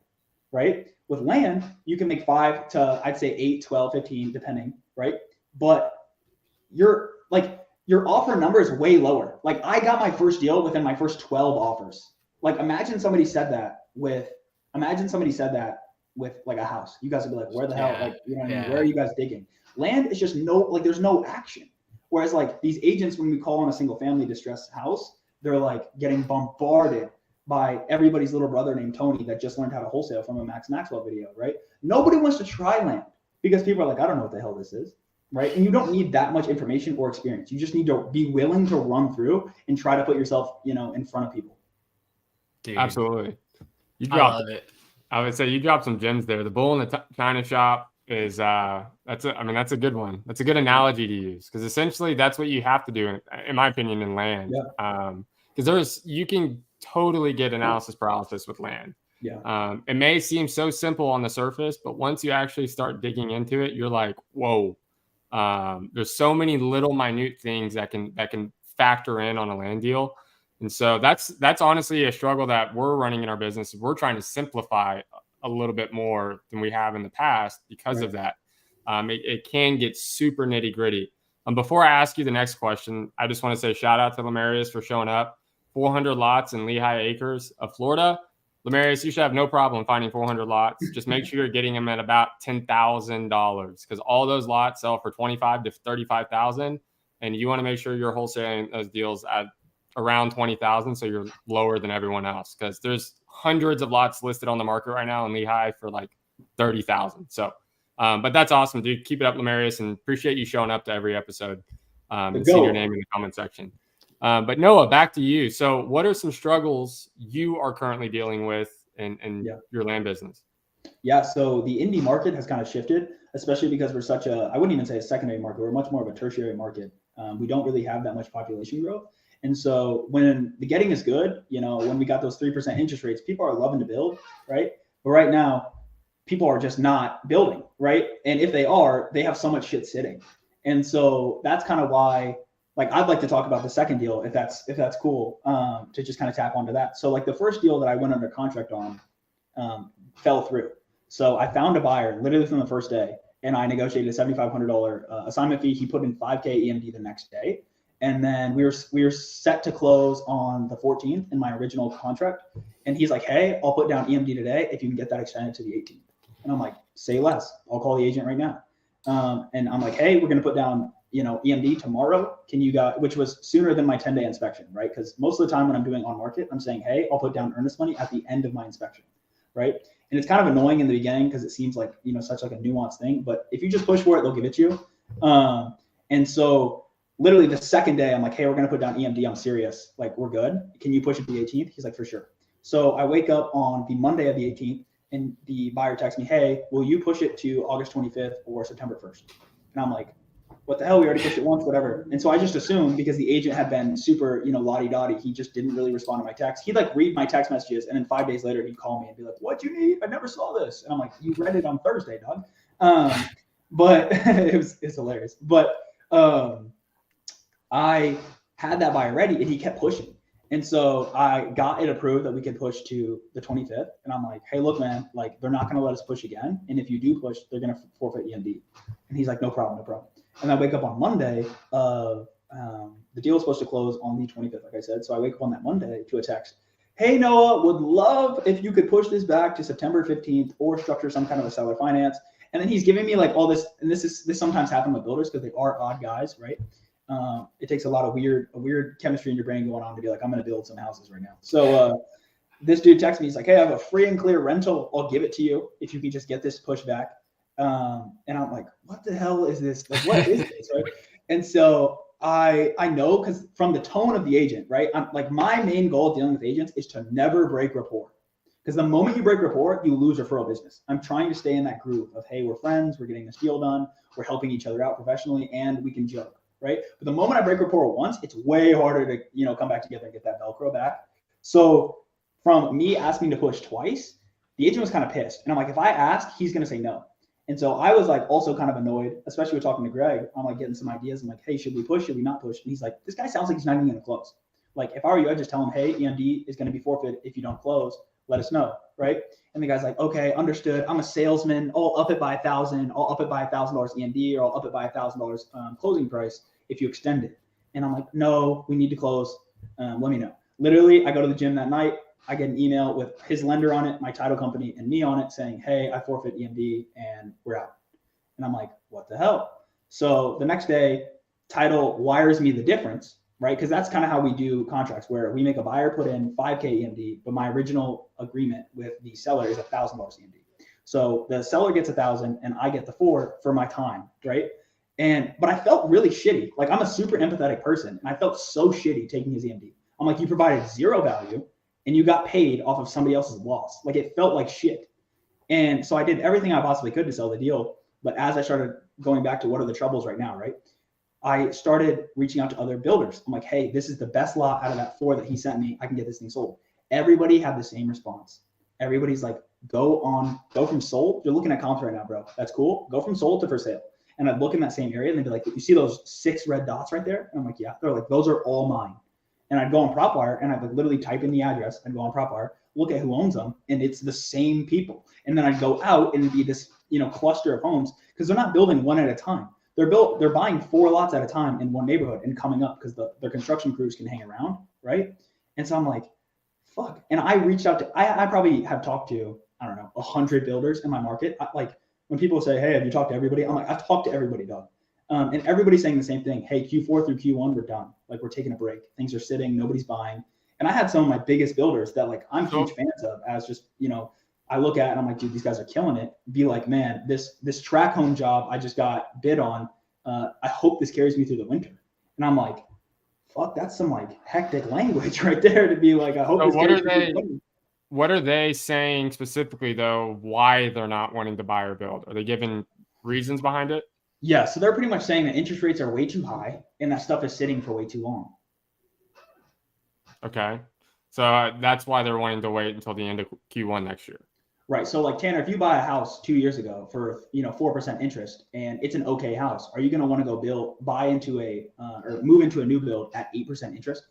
right? With land, you can make 5 to, I'd say 8, 12, 15, depending, right? But your offer number is way lower. Like, I got my first deal within my first 12 offers. Like, imagine somebody said that with like a house. You guys would be like, where the hell? Like, you know what I mean? Where are you guys digging? Land is just there's no action. Whereas like these agents, when we call on a single family distressed house, they're like getting bombarded by everybody's little brother named Tony that just learned how to wholesale from a Max Maxwell video, right? Nobody wants to try land because people are like, I don't know what the hell this is, right? And you don't need that much information or experience. You just need to be willing to run through and try to put yourself, in front of people. Dude, absolutely. I would say you dropped some gems there. The bull in the china shop is that's a good one. That's a good analogy to use, because essentially that's what you have to do in my opinion in land. Because you can totally get analysis paralysis with land. It may seem so simple on the surface, but once you actually start digging into it, you're like, whoa, there's so many little minute things that can factor in on a land deal. And so that's honestly a struggle that we're running in our business. We're trying to simplify a little bit more than we have in the past because of that. It can get super nitty gritty. Before I ask you the next question, I just want to say shout out to Lemarius for showing up. 400 lots in Lehigh Acres of Florida. Lemarius, you should have no problem finding 400 lots. Just make sure you're getting them at about $10,000 because all those lots sell for $25,000 to $35,000, and you want to make sure you're wholesaling those deals at around $20,000, so you're lower than everyone else because there's hundreds of lots listed on the market right now in Lehigh for like $30,000. So, but that's awesome, dude. Keep it up, Lemarius, and appreciate you showing up to every episode and seeing your name in the comment section. But Noah, back to you. So what are some struggles you are currently dealing with in your land business? Yeah, so the indie market has kind of shifted, especially because we're such a, I wouldn't even say a secondary market. We're much more of a tertiary market. We don't really have that much population growth. And so when the getting is good, when we got those 3% interest rates, people are loving to build, right? But right now, people are just not building, right? And if they are, they have so much shit sitting. And so that's kind of why, like, I'd like to talk about the second deal, if that's cool, to just kind of tap onto that. So like the first deal that I went under contract on fell through. So I found a buyer literally from the first day, and I negotiated a $7,500 assignment fee. He put in $5K EMD the next day. And then we were set to close on the 14th in my original contract. And he's like, hey, I'll put down EMD today if you can get that extended to the 18th. And I'm like, say less. I'll call the agent right now. And I'm like, hey, we're going to put down EMD tomorrow. Can you guys, which was sooner than my 10-day inspection, right? Because most of the time when I'm doing on market, I'm saying, hey, I'll put down earnest money at the end of my inspection, right? And it's kind of annoying in the beginning because it seems like, such like a nuanced thing, but if you just push for it, they'll give it to you. And so literally the second day I'm like, hey, we're going to put down EMD. I'm serious. Like, we're good. Can you push it to the 18th? He's like, for sure. So I wake up on the Monday of the 18th and the buyer texts me, hey, will you push it to August 25th or September 1st? And I'm like, what the hell? We already pushed it once, whatever. And so I just assumed because the agent had been super, lottie-dottie, he just didn't really respond to my text. He'd like read my text messages, and then 5 days later he'd call me and be like, what do you need? I never saw this. And I'm like, you read it on Thursday, dog. But it's hilarious. But I had that buyer ready and he kept pushing. And so I got it approved that we could push to the 25th. And I'm like, hey, look, man, like, they're not going to let us push again. And if you do push, they're going to forfeit EMD. And he's like, no problem. And I wake up on Monday of the deal was supposed to close on the 25th, like I said. So I wake up on that Monday to a text. Hey, Noah, would love if you could push this back to September 15th or structure some kind of a seller finance. And then he's giving me like all this, and this sometimes happens with builders because they are odd guys, right? It takes a lot of weird chemistry in your brain going on to be like, I'm going to build some houses right now. So this dude texts me. He's like, hey, I have a free and clear rental. I'll give it to you if you can just get this pushed back. And I'm like, what the hell is this? Like, what is this, right? And so I know because from the tone of the agent, right? I'm like, my main goal dealing with agents is to never break rapport. Because the moment you break rapport, you lose referral business. I'm trying to stay in that groove of, hey, we're friends, we're getting this deal done, we're helping each other out professionally, and we can joke, right? But the moment I break rapport once, it's way harder to come back together and get that Velcro back. So from me asking to push twice, the agent was kind of pissed. And I'm like, if I ask, he's going to say no. And so I was like also kind of annoyed, especially with talking to Greg. I'm like getting some ideas. I'm like, hey, should we push? Should we not push? And he's like, this guy sounds like he's not even going to close. Like, if I were you, I'd just tell him, hey, EMD is going to be forfeit if you don't close. Let us know, right? And the guy's like, okay, understood. I'm a salesman. I'll up it by $1,000. I'll up it by $1,000 EMD, or I'll up it by $1,000 closing price if you extend it. And I'm like, no, we need to close. Let me know. Literally, I go to the gym that night. I get an email with his lender on it, my title company, and me on it saying, hey, I forfeit EMD and we're out. And I'm like, what the hell? So the next day, title wires me the difference, right? Because that's kind of how we do contracts, where we make a buyer put in $5K EMD, but my original agreement with the seller is $1,000 EMD. So the seller gets $1,000 and I get the $4 for my time, right? But I felt really shitty. Like, I'm a super empathetic person, and I felt so shitty taking his EMD. I'm like, you provided zero value and you got paid off of somebody else's loss. Like, it felt like shit. And so I did everything I possibly could to sell the deal. But as I started going back to what are the troubles right now, right? I started reaching out to other builders. I'm like, hey, this is the best lot out of that 4 that he sent me. I can get this thing sold. Everybody had the same response. Everybody's like, go from sold. You're looking at comps right now, bro. That's cool. Go from sold to for sale. And I'd look in that same area and they'd be like, you see those 6 red dots right there? And I'm like, yeah. They're like, those are all mine. And I'd go on PropWire and I'd like literally type in the address. I'd go on PropWire, look at who owns them, and it's the same people. And then I'd go out and it'd be this, cluster of homes, because they're not building one at a time. They're buying 4 lots at a time in one neighborhood and coming up because their construction crews can hang around, right? And so I'm like, fuck. And I reached out to, I probably have talked to, I don't know, 100 builders in my market. Like when people say, hey, have you talked to everybody? I'm like, I've talked to everybody, dog. And everybody's saying the same thing. Hey, Q4 through Q1, we're done. Like we're taking a break. Things are sitting, nobody's buying. And I had some of my biggest builders that like I'm huge fans of, as just, I look at and I'm like, dude, these guys are killing it. Be like, man, this track home job I just got bid on. I hope this carries me through the winter. And I'm like, fuck, that's some like hectic language right there to be like, I hope So this carries me through the winter. What are they saying specifically though, why they're not wanting to buy or build? Are they giving reasons behind it? Yeah, so they're pretty much saying that interest rates are way too high and that stuff is sitting for way too long. Okay. So that's why they're wanting to wait until the end of Q1 next year. Right. So like Tanner, if you buy a house 2 years ago for 4% interest and it's an okay house, are you going to want to go buy into or move into a new build at 8% interest?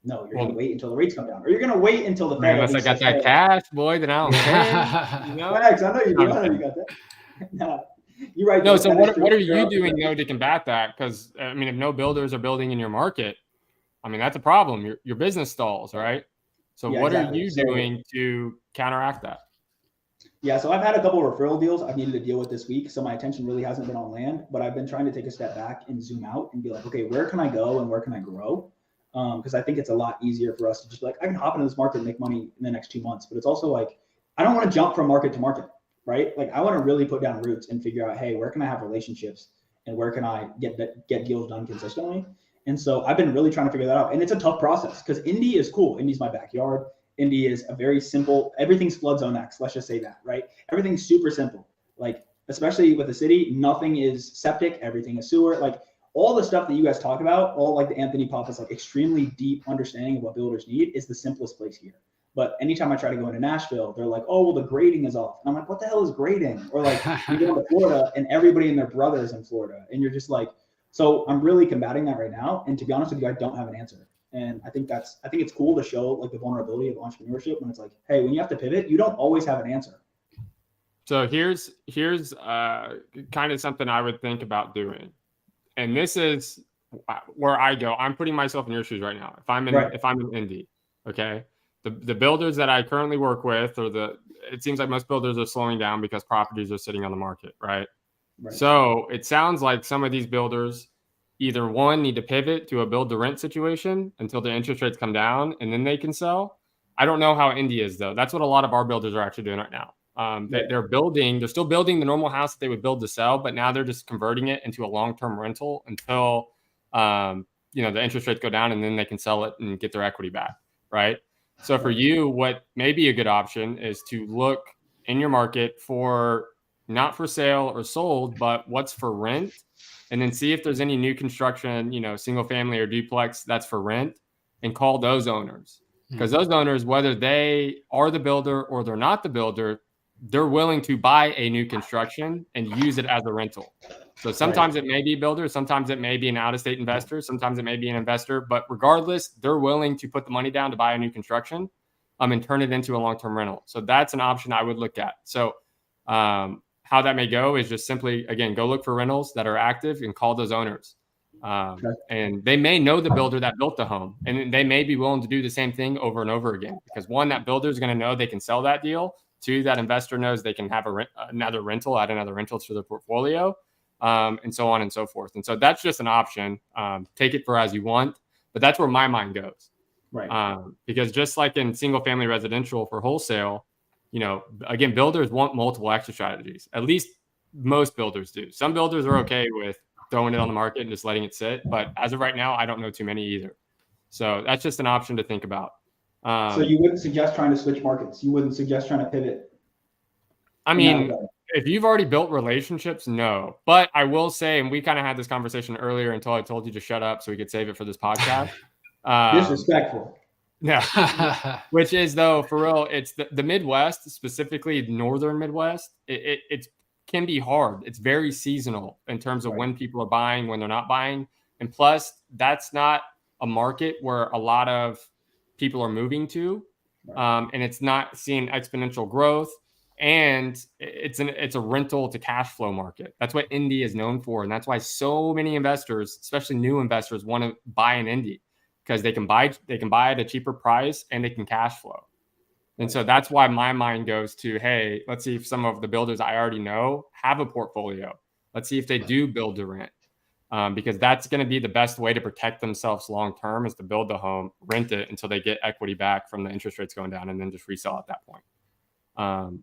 No, you're going to wait until the rates come down, or you're going to wait until the Fed. Unless I got that cash, boy, then I don't care. Facts, I know you do. I know you got that. No, you're right. No. So what are you doing though to combat that? Because I mean, if no builders are building in your market, I mean that's a problem. Your business stalls, right? So what are you doing to counteract that? Yeah, so I've had a couple of referral deals I've needed to deal with this week. So my attention really hasn't been on land, but I've been trying to take a step back and zoom out and be like, okay, where can I go and where can I grow? Because I think it's a lot easier for us to just be like, I can hop into this market and make money in the next 2 months. But it's also like, I don't want to jump from market to market, right? Like I want to really put down roots and figure out, hey, where can I have relationships and where can I get deals done consistently? And so I've been really trying to figure that out. And it's a tough process because Indy is cool. Indy's my backyard. Indy is a very simple, everything's flood zone X. Let's just say that, right? Everything's super simple. Like, especially with the city, nothing is septic, everything is sewer. Like all the stuff that you guys talk about, all like the Anthony Pappas, like extremely deep understanding of what builders need is the simplest place here. But anytime I try to go into Nashville, they're like, oh, well, the grading is off. And I'm like, what the hell is grading? Or like you go to Florida and everybody and their brother is in Florida. And you're just like, so I'm really combating that right now. And to be honest with you, I don't have an answer. And I think it's cool to show like the vulnerability of entrepreneurship when it's like, hey, when you have to pivot, you don't always have an answer. So here's kind of something I would think about doing. And this is where I go. I'm putting myself in your shoes right now. If I'm in Indy, okay. The builders that I currently work with, it seems like most builders are slowing down because properties are sitting on the market, right? So it sounds like some of these builders either one need to pivot to a build to rent situation until the interest rates come down and then they can sell. I don't know how Indy is though. That's what a lot of our builders are actually doing right now. They're still building the normal house that they would build to sell, but now they're just converting it into a long-term rental until the interest rates go down and then they can sell it and get their equity back, right? So for you, what may be a good option is to look in your market for not for sale or sold, but what's for rent, and then see if there's any new construction, single family or duplex that's for rent, and call those owners. Because those owners, whether they are the builder or they're not the builder, they're willing to buy a new construction and use it as a rental. So sometimes it may be a builder, sometimes it may be an out-of-state investor, sometimes it may be an investor, but regardless, they're willing to put the money down to buy a new construction and turn it into a long-term rental. So that's an option I would look at. So how that may go is just simply, again, go look for rentals that are active and call those owners. And they may know the builder that built the home, and they may be willing to do the same thing over and over again, because one, that builder is going to know they can sell that deal. Two, that investor knows they can have add another rental to their portfolio, and so on and so forth. And so that's just an option. Take it for as you want, but that's where my mind goes. Right. Because just like in single family residential for wholesale, again, builders want multiple exit strategies. At least most builders do. Some builders are okay with throwing it on the market and just letting it sit. But as of right now, I don't know too many either. So that's just an option to think about. So you wouldn't suggest trying to switch markets? You wouldn't suggest trying to pivot? I mean, if you've already built relationships, no. But I will say, and we kind of had this conversation earlier until I told you to shut up so we could save it for this podcast. Disrespectful. Yeah. Which is, though, for real, it's the Midwest, specifically northern Midwest. It can be hard. It's very seasonal in terms of when people are buying, when they're not buying. And plus, that's not a market where a lot of people are moving to. and it's not seeing exponential growth. And it's a rental to cash flow market. That's what Indy is known for. And that's why so many investors, especially new investors, want to buy in Indy, because they can buy at a cheaper price and they can cash flow. And so that's why my mind goes to, hey, let's see if some of the builders I already know have a portfolio. Let's see if they do build to rent, because that's going to be the best way to protect themselves long term, is to build the home, rent it until they get equity back from the interest rates going down, and then just resell at that point.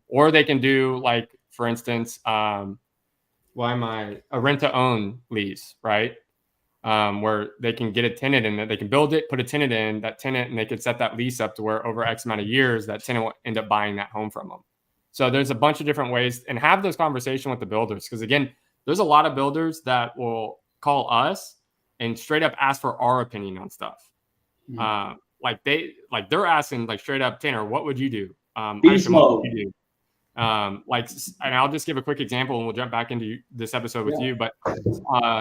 Or they can do, like, for instance, a rent to own lease, right? Where they can get a tenant in it, they can build it, put a tenant in that tenant, and they could set that lease up to where over X amount of years, that tenant will end up buying that home from them. So there's a bunch of different ways, and have those conversations with the builders. Because again, there's a lot of builders that will call us and straight up ask for our opinion on stuff. They're asking, like, straight up, Tanner, what would you do? Beast mode. And I'll just give a quick example, and we'll jump back into this episode with you. But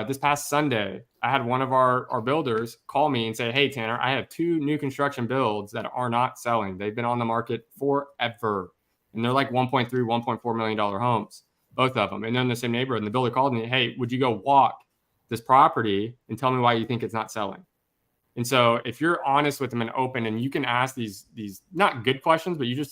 this past Sunday, I had one of our builders call me and say, hey, Tanner, I have 2 new construction builds that are not selling. They've been on the market forever, and they're like $1.3, $1.4 million homes, both of them. And they're in the same neighborhood. And the builder called me, hey, would you go walk this property and tell me why you think it's not selling? And so if you're honest with them and open, and you can ask these not good questions, but you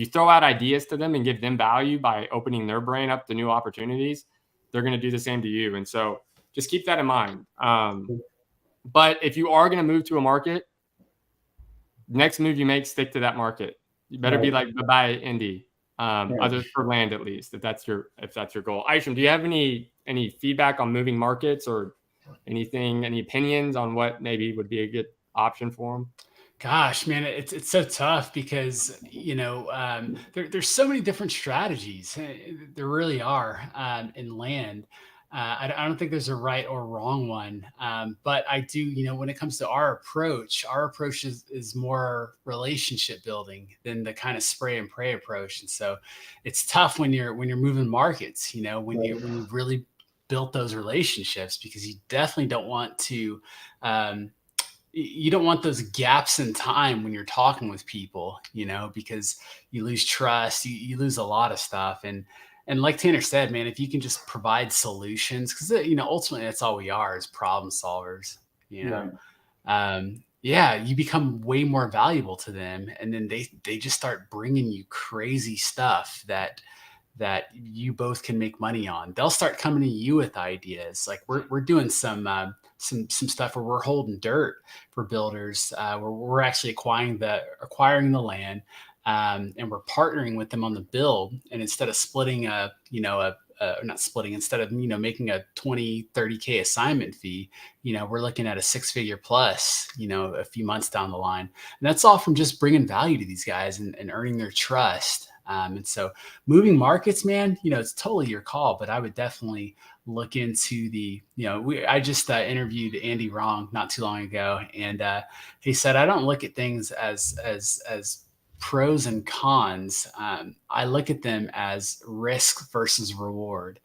throw out ideas to them and give them value by opening their brain up to new opportunities, they're going to do the same to you. And so just keep that in mind. But if you are going to move to a market, next move you make, stick to that market. You better be like, bye-bye, Indy. Others for land, at least, if that's your goal. Isham, do you have any feedback on moving markets, or anything, any opinions on what maybe would be a good option for them? Gosh, man, it's so tough because, there's so many different strategies. There really are in land. I don't think there's a right or wrong one. But I do, when it comes to our approach is more relationship building than the kind of spray and pray approach. And so it's tough when you're moving markets, when you really built those relationships, because you definitely don't want to, you don't want those gaps in time when you're talking with people, because you lose trust, you lose a lot of stuff. And like Tanner said, man, if you can just provide solutions, because, ultimately that's all we are, is problem solvers, you become way more valuable to them. And then they just start bringing you crazy stuff that you both can make money on. They'll start coming to you with ideas. Like we're doing some stuff where we're holding dirt for builders, where we're actually acquiring the land, and we're partnering with them on the build. And instead of splitting instead of making a 20, 30K assignment fee, we're looking at a 6-figure plus, a few months down the line. And that's all from just bringing value to these guys and earning their trust. And so moving markets, man, it's totally your call, but I would definitely look into I just interviewed Andy Wrong not too long ago. And he said, I don't look at things as pros and cons. I look at them as risk versus reward.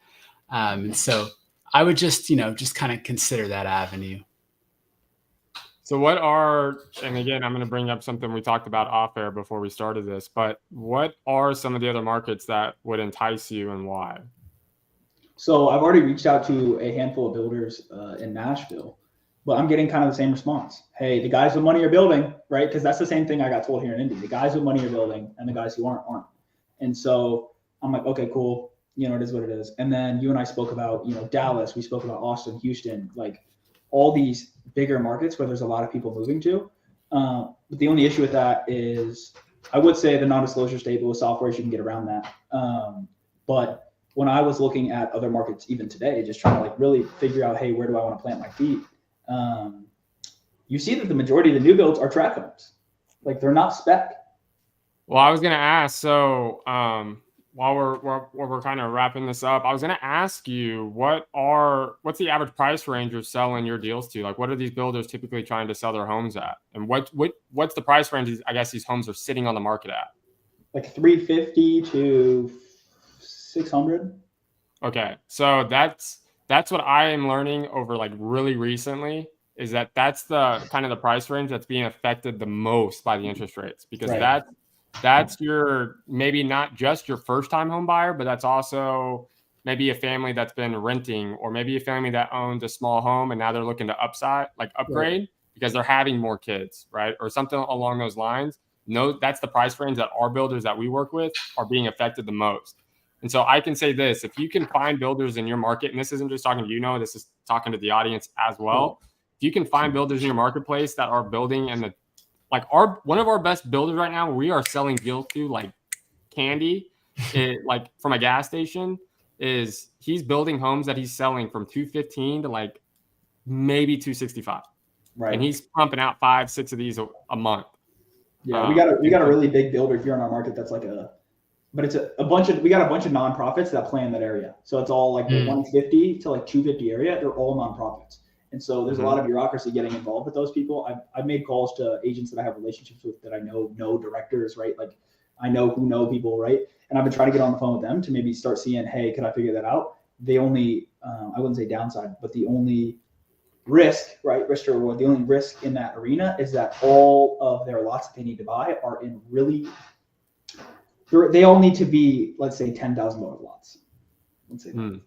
And so I would just kind of consider that avenue. So and again, I'm going to bring up something we talked about off air before we started this, but what are some of the other markets that would entice you, and why? So I've already reached out to a handful of builders in Nashville, but I'm getting kind of the same response. Hey, the guys with money are building, right? Because that's the same thing I got told here in Indy. The guys with money are building, and the guys who aren't. And so I'm like, okay, cool. It is what it is. And then you and I spoke about, Dallas. We spoke about Austin, Houston, like all these bigger markets where there's a lot of people moving to. But the only issue with that is, I would say the non-disclosure statement with software, you can get around that. But when I was looking at other markets, even today, just trying to like really figure out, hey, where do I want to plant my feet? You see that the majority of the new builds are tract homes. Like they're not spec. Well, I was going to ask, so while we're kind of wrapping this up, I was going to ask you, what's the average price range you're selling your deals to? Like, what are these builders typically trying to sell their homes at? And what's the price range I guess these homes are sitting on the market at? Like 350 to 600. Okay. So that's what I am learning over like really recently, is that that's the kind of the price range that's being affected the most by the interest rates, because Right. that's your, maybe not just your first time home buyer, but that's also maybe a family that's been renting, or maybe a family that owns a small home and now they're looking to upgrade because they're having more kids, right? Or something along those lines. No, that's the price range that our builders that we work with are being affected the most. And so I can say this, if you can find builders in your market, and this isn't just talking to this is talking to the audience as well. If you can find builders in your marketplace that are building, and one of our best builders right now, we are selling deals to like candy, like from a gas station, is he's building homes that he's selling from 215 to like maybe 265. Right. And he's pumping out 5-6 of these a month. Yeah, we got a really big builder here in our market that's like but it's we got a bunch of nonprofits that play in that area. So it's all like the 150 to like 250 area. They're all nonprofits. And so there's a lot of bureaucracy getting involved with those people. I've made calls to agents that I have relationships with that I know directors, right? Like I know who know people, right? And I've been trying to get on the phone with them to maybe start seeing, hey, can I figure that out? They only, I wouldn't say downside, but the only risk, right? Risk to reward. The only risk in that arena is that all of their lots that they need to buy are in really, they all need to be, let's say, $10,000 lots. Let's say that.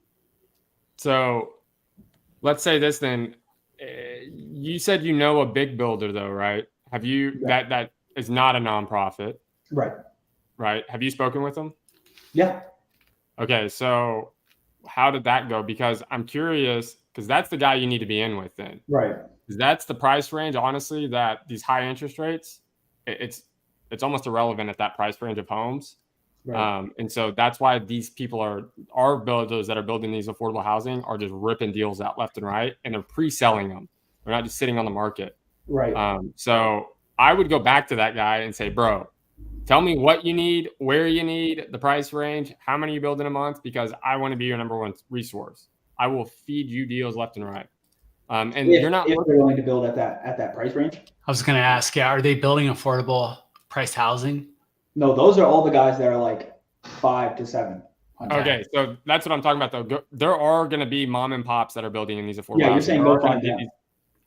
So let's say this then. You said a big builder though, right? Have you that is not a nonprofit, right? Right. Have you spoken with them? Yeah. Okay. So how did that go? Because I'm curious, because that's the guy you need to be in with then. Right. Because that's the price range, honestly, that these high interest rates, it's almost irrelevant at that price range of homes. Right. And so that's why these people our builders that are building these affordable housing are just ripping deals out left and right, and they're pre-selling them. They're not just sitting on the market. Right. So I would go back to that guy and say, bro, tell me what you need, where you need, the price range, how many you build in a month, because I want to be your number one resource. I will feed you deals left and right. And if you're not they're willing to build at that price range. I was going to ask, are they building affordable priced housing? No, those are all the guys that are like 5 to 7. Okay, so that's what I'm talking about though. There are going to be mom and pops that are building in these affordable houses. You're saying go find them.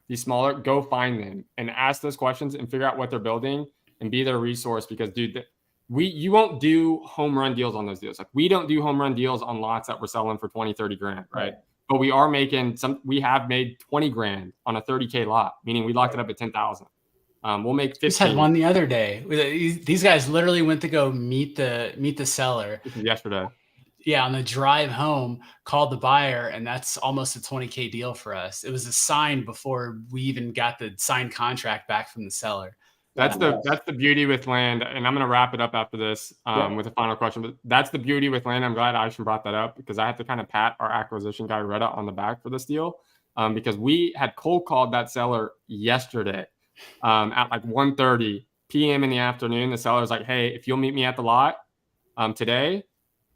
These smaller, go find them and ask those questions and figure out what they're building and be their resource, because dude, you won't do home run deals on those deals. Like we don't do home run deals on lots that we're selling for 20, 30 grand, right? But we are making we have made 20 grand on a 30K lot, meaning we locked it up at 10,000. We'll make 15. Just had one the other day. These guys literally went to go meet the seller. This is yesterday. Yeah, on the drive home, called the buyer, and that's almost a 20K deal for us. It was assigned before we even got the signed contract back from the seller. That's the beauty with land, and I'm going to wrap it up after this with a final question. But that's the beauty with land. I'm glad Isham brought that up, because I had to kind of pat our acquisition guy Retta on the back for this deal, because we had cold called that seller yesterday at like 1:30 p.m. in the afternoon. The seller's like, "Hey, if you'll meet me at the lot today,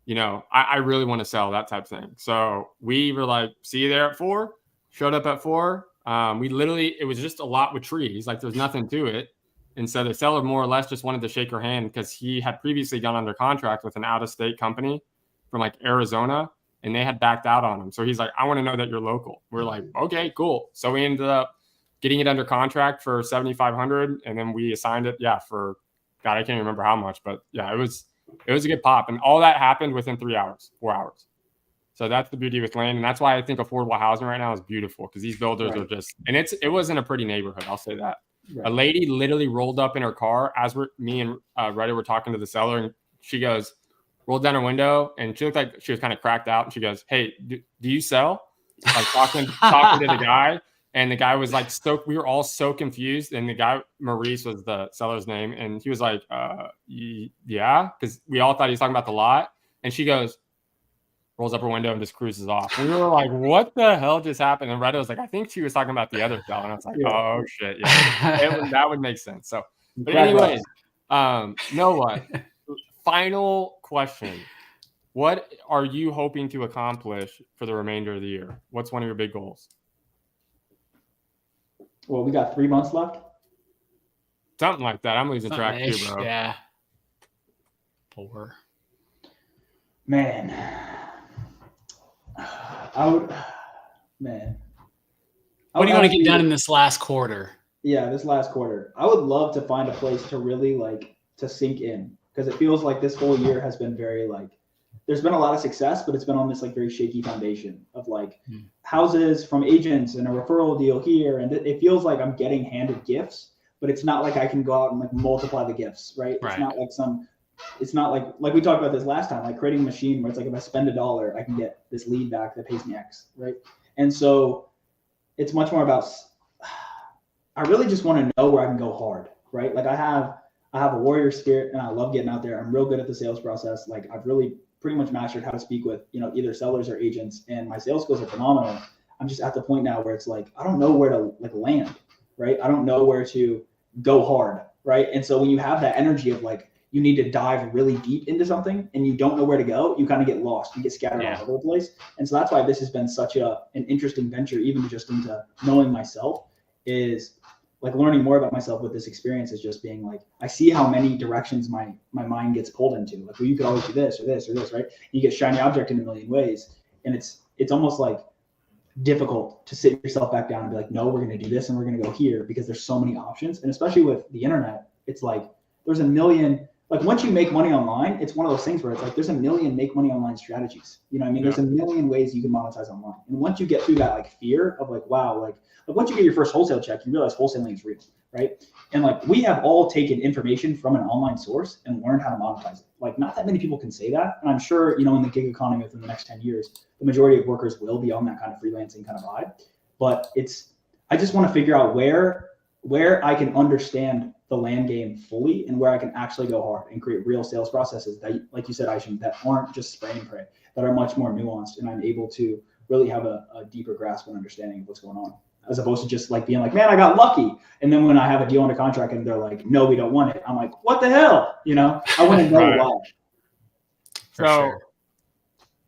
I really want to sell," that type of thing. So we were like, "See you there at 4." Showed up at 4. It was just a lot with trees, like there's nothing to it. And so the seller more or less just wanted to shake her hand, because he had previously gone under contract with an out-of-state company from like Arizona, and they had backed out on him. So he's like, "I want to know that you're local." We're like, "Okay, cool." So we ended up getting it under contract for $7,500, and then we assigned it, for God, I can't remember how much, but yeah, it was a good pop, and all that happened within 4 hours. So that's the beauty with land, and that's why I think affordable housing right now is beautiful, because these builders are just, and it wasn't a pretty neighborhood, I'll say that. Right. A lady literally rolled up in her car as me and Ryder were talking to the seller, and she goes, rolled down her window, and she looked like she was kind of cracked out, and she goes, "Hey, do you sell?" Like talking to the guy, and the guy was like, we were all so confused, and the guy, Maurice was the seller's name, and he was like, yeah, because we all thought he was talking about the lot, and she goes, rolls up her window and just cruises off. And we were like, what the hell just happened? And Retta was like, I think she was talking about the other seller. And I was like, oh shit, yeah, that would make sense. So, but anyways, Noah, final question. What are you hoping to accomplish for the remainder of the year? What's one of your big goals? Well, we got 3 months left. Something like that. I'm losing track too, bro. Yeah. 4. Man. I What do you want to get done in this last quarter? Yeah, this last quarter. I would love to find a place to really like to sink in, because it feels like this whole year has been very like, there's been a lot of success, but it's been on this like very shaky foundation of like houses from agents and a referral deal here. And it feels like I'm getting handed gifts, but it's not like I can go out and like multiply the gifts, right? It's not like it's not like we talked about this last time, like creating a machine where it's like, if I spend $1, I can get this lead back that pays me X, right? And so it's much more about, I really just want to know where I can go hard, right? Like I have a warrior spirit and I love getting out there. I'm real good at the sales process. Like I've really pretty much mastered how to speak with, either sellers or agents, and my sales skills are phenomenal. I'm just at the point now where it's like, I don't know where to like land, right? I don't know where to go hard, right? And so when you have that energy of like, you need to dive really deep into something and you don't know where to go, you kind of get lost, you get scattered all over the place. And so that's why this has been such an interesting venture, even just into knowing myself, is like learning more about myself with this experience is just being like, I see how many directions my mind gets pulled into. Like, well, you could always do this or this or this, right? You get shiny object in a million ways. And it's almost like difficult to sit yourself back down and be like, no, we're going to do this and we're going to go here, because there's so many options. And especially with the internet, it's like, there's a million, like once you make money online, it's one of those things where it's like, there's a million make money online strategies. You know what I mean? There's a million ways you can monetize online. And once you get through that like fear of like, wow, like once you get your first wholesale check, you realize wholesaling is real, right? And like, we have all taken information from an online source and learned how to monetize it. Like not that many people can say that. And I'm sure, in the gig economy within the next 10 years, the majority of workers will be on that kind of freelancing kind of vibe. But I just want to figure out where I can understand the land game fully and where I can actually go hard and create real sales processes that, like you said, Isham, that aren't just spray and pray, that are much more nuanced, and I'm able to really have a deeper grasp and understanding of what's going on, as opposed to just like being like, man, I got lucky. And then when I have a deal under contract and they're like, no, we don't want it, I'm like, what the hell? I want to know why. So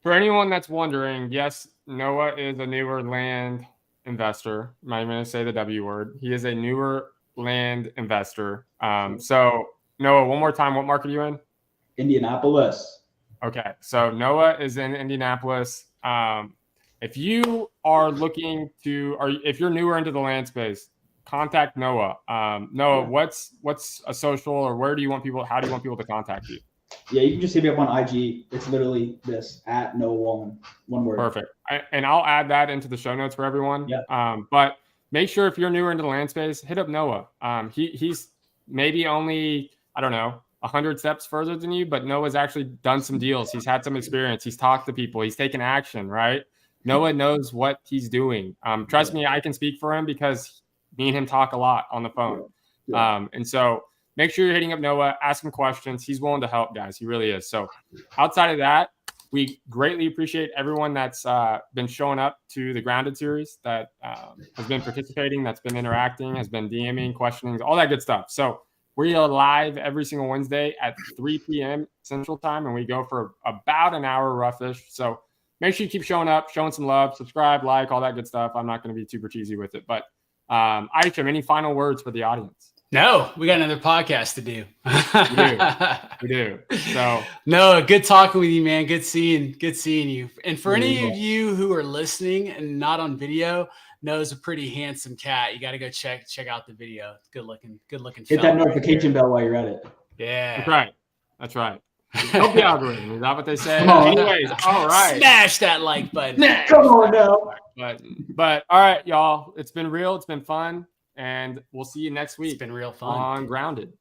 for anyone that's wondering, yes, Noah is a newer land investor. I'm not even going to say the W word. He is a newer land investor. So Noah, one more time, what market are you in? Indianapolis. Okay. So Noah is in Indianapolis. If you are looking to, or if you're newer into the land space, contact Noah. Noah, what's a social, or how do you want people to contact you? Yeah, you can just hit me up on IG. It's literally this, @Noah Wallen, one word. Perfect. And I'll add that into the show notes for everyone. Yeah. But make sure if you're newer into the land space, hit up Noah. He's maybe only, 100 steps further than you, but Noah's actually done some deals. He's had some experience. He's talked to people. He's taken action, right? Noah knows what he's doing. Trust me, I can speak for him because me and him talk a lot on the phone. And so make sure you're hitting up Noah, ask him questions. He's willing to help, guys. He really is. So outside of that, we greatly appreciate everyone that's been showing up to the Grounded series, that has been participating, that's been interacting, has been DMing, questioning, all that good stuff. So we are live every single Wednesday at 3 p.m. Central Time, and we go for about an hour roughish. So make sure you keep showing up, showing some love, subscribe, like, all that good stuff. I'm not going to be super cheesy with it. But Isham, any final words for the audience? No, we got another podcast to do. We do. So no, good talking with you, man. Good seeing you. And for any of you who are listening and not on video, Noah's a pretty handsome cat. You got to go check out the video. Good looking. Hit that notification bell while you're at it. Yeah. That's right. Help the algorithm. Is that what they say? Anyways, all right. Smash that like button. Come on now. But all right, y'all. It's been real. It's been fun. And we'll see you next week. It's been real fun on Grounded.